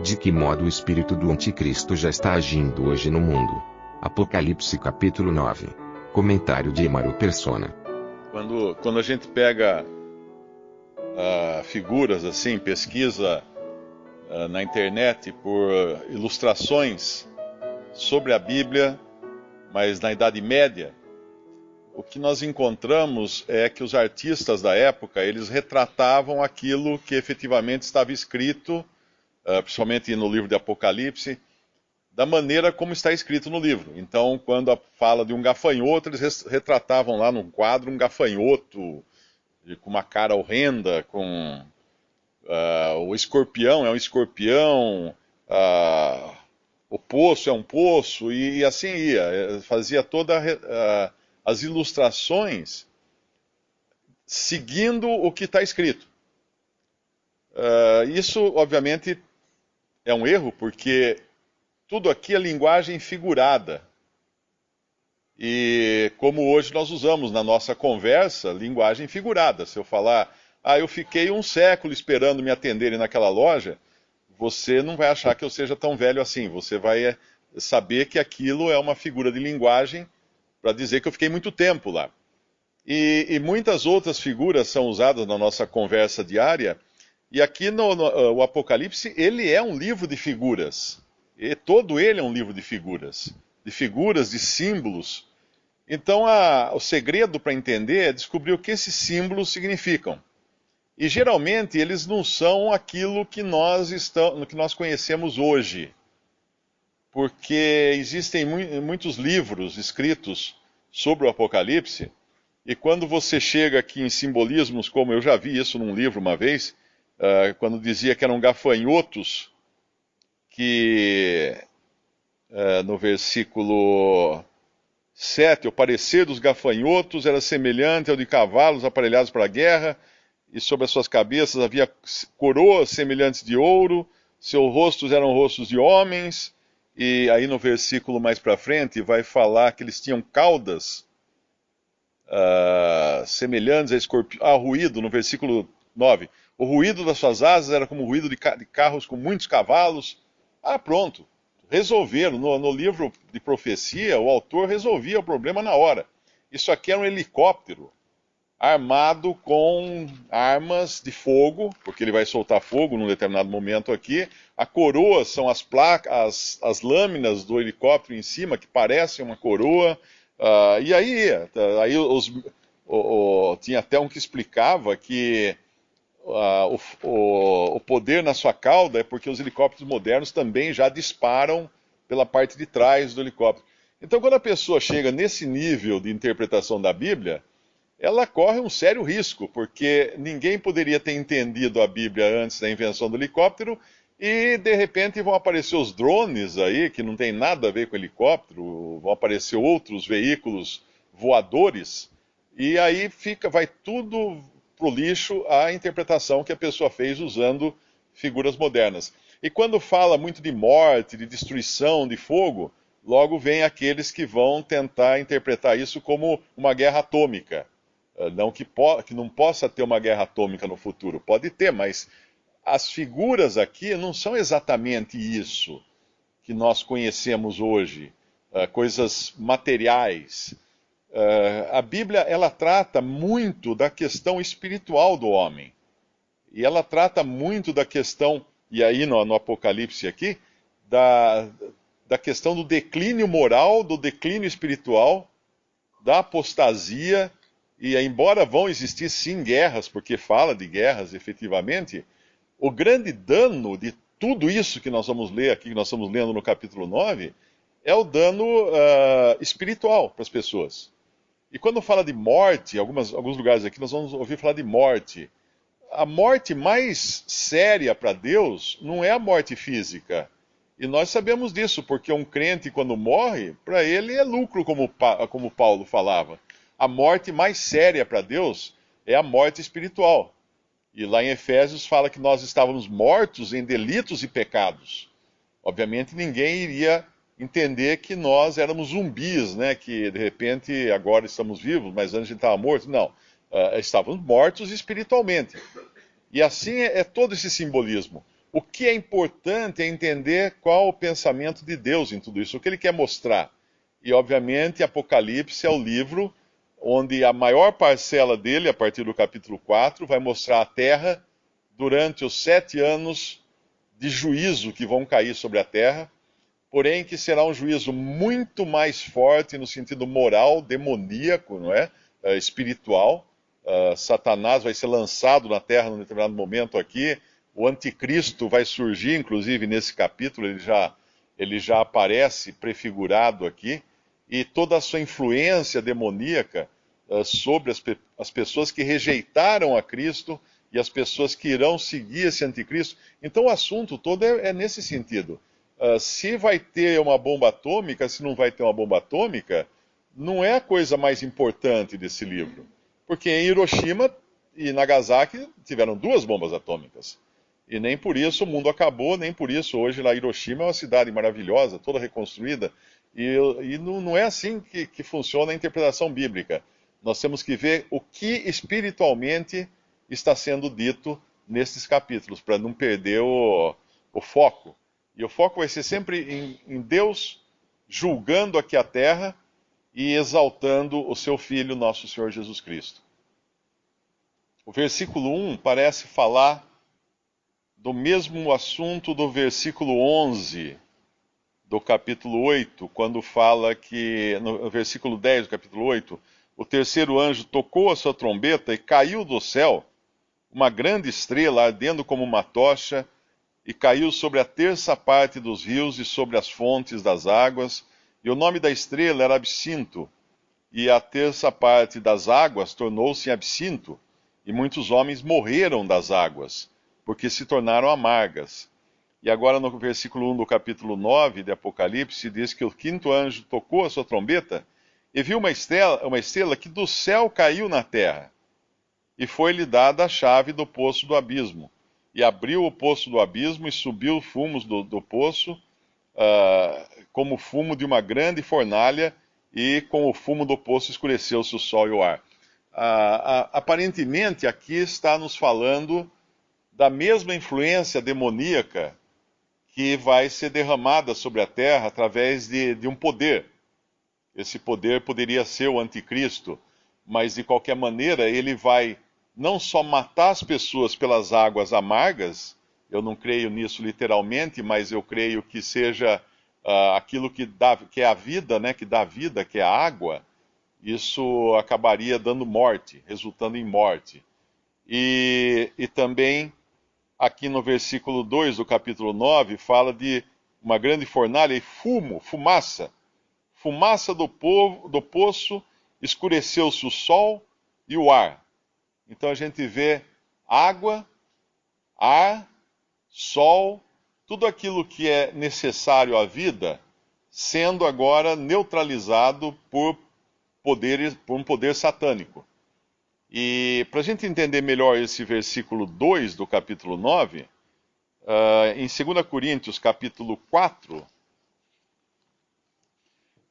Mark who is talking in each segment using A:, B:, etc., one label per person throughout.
A: De que modo o espírito do anticristo já está agindo hoje no mundo? Apocalipse capítulo 9. Comentário de Emaro Persona.
B: Quando a gente pega figuras assim, pesquisa na internet por ilustrações sobre a Bíblia, mas na Idade Média, o que nós encontramos é que os artistas da época, eles retratavam aquilo que efetivamente estava escrito, principalmente no livro de Apocalipse, da maneira como está escrito no livro. Então, quando fala de um gafanhoto, eles retratavam lá num quadro um gafanhoto com uma cara horrenda, com o escorpião é um escorpião, o poço é um poço, e assim ia. Fazia todas as ilustrações seguindo o que está escrito. Isso, obviamente, é um erro, porque tudo aqui é linguagem figurada. E como hoje nós usamos na nossa conversa, linguagem figurada. Se eu falar, eu fiquei um século esperando me atenderem naquela loja, você não vai achar que eu seja tão velho assim. Você vai saber que aquilo é uma figura de linguagem para dizer que eu fiquei muito tempo lá. E muitas outras figuras são usadas na nossa conversa diária. E aqui o Apocalipse, ele é um livro de figuras. E todo ele é um livro de figuras, de símbolos. Então, o segredo para entender é descobrir o que esses símbolos significam. E geralmente eles não são aquilo que nós conhecemos hoje. Porque existem muitos livros escritos sobre o Apocalipse, e quando você chega aqui em simbolismos, como eu já vi isso num livro uma vez, quando dizia que eram gafanhotos, que no versículo 7, o parecer dos gafanhotos era semelhante ao de cavalos aparelhados para a guerra, e sobre as suas cabeças havia coroas semelhantes de ouro, seus rostos eram rostos de homens, e aí no versículo mais para frente vai falar que eles tinham caudas semelhantes a escorpião. Ruído, no versículo 9. O ruído das suas asas era como o ruído de carros com muitos cavalos. Pronto. Resolveram. No livro de profecia, o autor resolvia o problema na hora. Isso aqui é um helicóptero armado com armas de fogo, porque ele vai soltar fogo num determinado momento aqui. A coroa são as placas, as lâminas do helicóptero em cima, que parecem uma coroa. E aí tinha até um que explicava que o poder na sua cauda é porque os helicópteros modernos também já disparam pela parte de trás do helicóptero. Então, quando a pessoa chega nesse nível de interpretação da Bíblia, ela corre um sério risco, porque ninguém poderia ter entendido a Bíblia antes da invenção do helicóptero, e de repente vão aparecer os drones aí, que não tem nada a ver com helicóptero, vão aparecer outros veículos voadores, e aí vai tudo pro lixo a interpretação que a pessoa fez usando figuras modernas. E quando fala muito de morte, de destruição, de fogo, logo vem aqueles que vão tentar interpretar isso como uma guerra atômica. Não que não possa ter uma guerra atômica no futuro, pode ter, mas as figuras aqui não são exatamente isso que nós conhecemos hoje, coisas materiais. A Bíblia, ela trata muito da questão espiritual do homem. E ela trata muito da questão, e aí no Apocalipse aqui, da questão do declínio moral, do declínio espiritual, da apostasia. E embora vão existir sim guerras, porque fala de guerras efetivamente, o grande dano de tudo isso que nós vamos ler aqui, que nós estamos lendo no capítulo 9, é o dano espiritual para as pessoas. E quando fala de morte, alguns lugares aqui nós vamos ouvir falar de morte. A morte mais séria para Deus não é a morte física. E nós sabemos disso, porque um crente quando morre, para ele é lucro, como Paulo falava. A morte mais séria para Deus é a morte espiritual. E lá em Efésios fala que nós estávamos mortos em delitos e pecados. Obviamente ninguém iria entender que nós éramos zumbis, né? Que de repente agora estamos vivos, mas antes a gente estava morto. Não, estávamos mortos espiritualmente. E assim é todo esse simbolismo. o que é importante é entender qual o pensamento de Deus em tudo isso, o que ele quer mostrar. E, obviamente, Apocalipse é o livro onde a maior parcela dele, a partir do capítulo 4, vai mostrar a terra durante os 7 anos de juízo que vão cair sobre a terra, porém que será um juízo muito mais forte no sentido moral, demoníaco, não é? Espiritual. Satanás vai ser lançado na terra num determinado momento aqui, o anticristo vai surgir, inclusive nesse capítulo, ele já aparece prefigurado aqui, e toda a sua influência demoníaca sobre as pessoas que rejeitaram a Cristo e as pessoas que irão seguir esse anticristo. Então o assunto todo é nesse sentido. Se vai ter uma bomba atômica, se não vai ter uma bomba atômica, não é a coisa mais importante desse livro. Porque em Hiroshima e Nagasaki tiveram 2 bombas atômicas. E nem por isso o mundo acabou, nem por isso hoje lá Hiroshima é uma cidade maravilhosa, toda reconstruída. E não é assim que funciona a interpretação bíblica. Nós temos que ver o que espiritualmente está sendo dito nesses capítulos, para não perder o foco. E o foco vai ser sempre em Deus julgando aqui a terra e exaltando o seu Filho, nosso Senhor Jesus Cristo. O versículo 1 parece falar do mesmo assunto do versículo 11 do capítulo 8, quando fala que, no versículo 10 do capítulo 8, o terceiro anjo tocou a sua trombeta e caiu do céu uma grande estrela ardendo como uma tocha, e caiu sobre a terça parte dos rios e sobre as fontes das águas, e o nome da estrela era Absinto, e a terça parte das águas tornou-se em absinto, e muitos homens morreram das águas, porque se tornaram amargas. E agora no versículo 1 do capítulo 9 de Apocalipse, diz que o quinto anjo tocou a sua trombeta, e viu uma estrela que do céu caiu na terra, e foi-lhe dada a chave do poço do abismo. E abriu o poço do abismo e subiu fumos do poço, como fumo de uma grande fornalha, e com o fumo do poço escureceu-se o sol e o ar. Aparentemente aqui está nos falando da mesma influência demoníaca que vai ser derramada sobre a terra através de um poder. Esse poder poderia ser o anticristo, mas de qualquer maneira ele vai não só matar as pessoas pelas águas amargas, eu não creio nisso literalmente, mas eu creio que seja aquilo que é a vida, né, que dá vida, que é a água, isso acabaria dando morte, resultando em morte. E também, aqui no versículo 2 do capítulo 9, fala de uma grande fornalha e fumaça. Fumaça do poço, escureceu-se o sol e o ar. Então a gente vê água, ar, sol, tudo aquilo que é necessário à vida, sendo agora neutralizado por um poder satânico. E para a gente entender melhor esse versículo 2 do capítulo 9, em 2 Coríntios capítulo 4,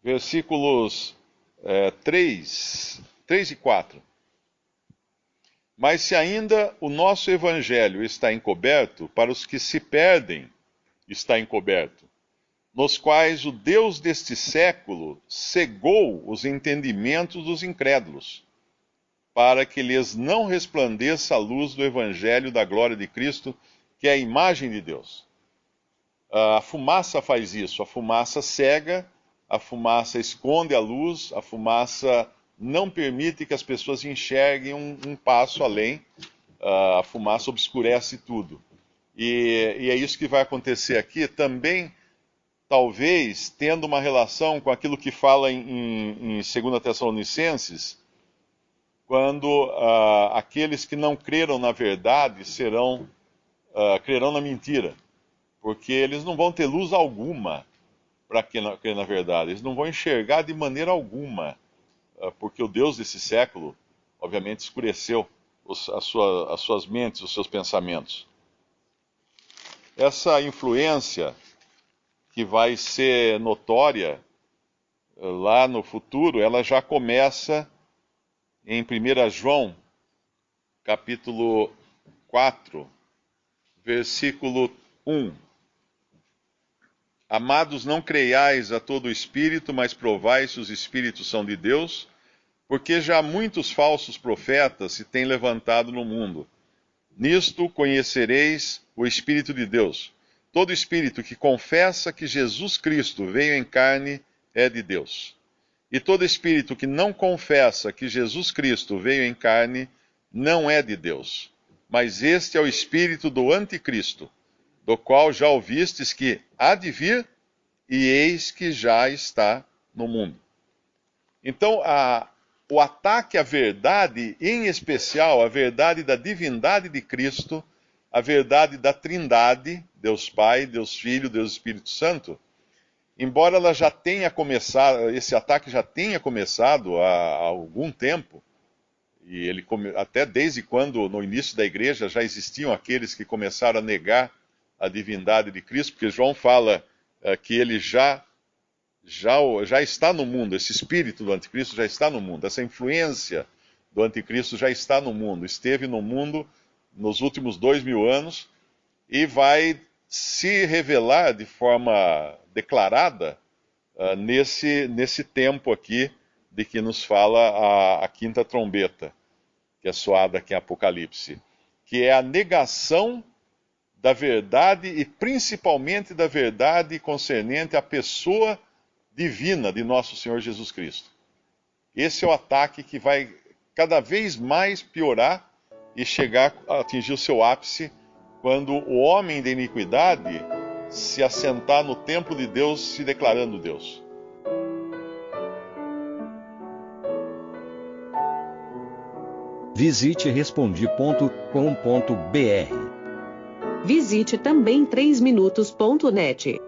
B: versículos 3 e 4. Mas se ainda o nosso evangelho está encoberto, para os que se perdem está encoberto, nos quais o Deus deste século cegou os entendimentos dos incrédulos, para que lhes não resplandeça a luz do evangelho da glória de Cristo, que é a imagem de Deus. A fumaça faz isso, a fumaça cega, a fumaça esconde a luz, a fumaça não permite que as pessoas enxerguem um passo além, a fumaça obscurece tudo. E é isso que vai acontecer aqui também, talvez tendo uma relação com aquilo que fala em 2 Tessalonicenses, quando aqueles que não creram na verdade crerão na mentira, porque eles não vão ter luz alguma para crer na verdade, eles não vão enxergar de maneira alguma, porque o Deus desse século, obviamente, escureceu as suas mentes, os seus pensamentos. Essa influência que vai ser notória lá no futuro, ela já começa em 1 João, capítulo 4, versículo 1. Amados, não creiais a todo espírito, mas provai se os espíritos são de Deus, porque já muitos falsos profetas se têm levantado no mundo. Nisto conhecereis o Espírito de Deus. Todo espírito que confessa que Jesus Cristo veio em carne é de Deus. E todo espírito que não confessa que Jesus Cristo veio em carne não é de Deus. Mas este é o espírito do anticristo, do qual já ouvistes que há de vir, e eis que já está no mundo. Então, o ataque à verdade, em especial a verdade da divindade de Cristo, a verdade da Trindade, Deus Pai, Deus Filho, Deus Espírito Santo, embora ela já tenha começado, esse ataque já tenha começado há algum tempo, e ele até desde quando no início da igreja já existiam aqueles que começaram a negar a divindade de Cristo, porque João fala que ele já está no mundo, esse espírito do anticristo já está no mundo, essa influência do anticristo já está no mundo, esteve no mundo nos últimos 2000 anos e vai se revelar de forma declarada nesse tempo aqui de que nos fala a quinta trombeta, que é soada aqui em Apocalipse, que é a negação da verdade e principalmente da verdade concernente à pessoa divina de nosso Senhor Jesus Cristo. Esse é o ataque que vai cada vez mais piorar e chegar a atingir o seu ápice quando o homem da iniquidade se assentar no templo de Deus, se declarando Deus.
C: Visite Respondi.com.br.
D: Visite também 3minutos.net.